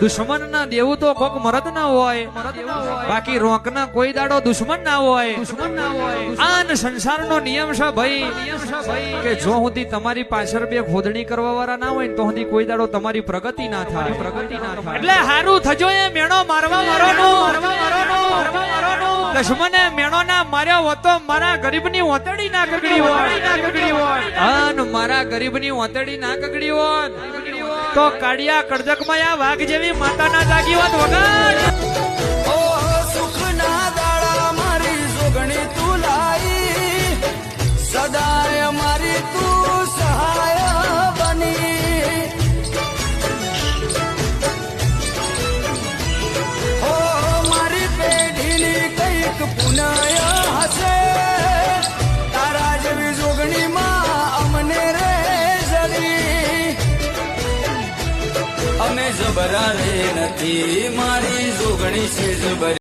દુશ્મન ના દેવું તો કોક મરદ ના હોય, બાકી રોક ના કોઈ દાડો દુશ્મન ના હોય. આન સંસાર નો નિયમ છે ભાઈ કે જો સુધી તમારી પાછળ બે ખોદણી કરવા વાળા ના હોય ને તો સુધી કોઈ દાડો તમારી પ્રગતિ ના થાય. એટલે હારું થજો એ મેણો મારવા મારોનો. દુશ્મને મેણો ના માર્યો હોતો મારા ગરીબ ની ઓતડી ના કગડી હોત, અન મારા ગરીબ ની ઓતડી ના કગડી હોત તો કાળિયા કડજક માં આ વાઘ જેવી માતા ના જાગી હોત વગર. સુખ ના દાડા મારી જોગણી તું લાઈ, સદાય મારી તું સહાય બની. ઓ મારી પેઢીની કઈક પુનય હશે, તારા જેવી જોગણી માં અમને રે જડી. અમે જબરા રે નથી, મારી જોગણી છે જબર.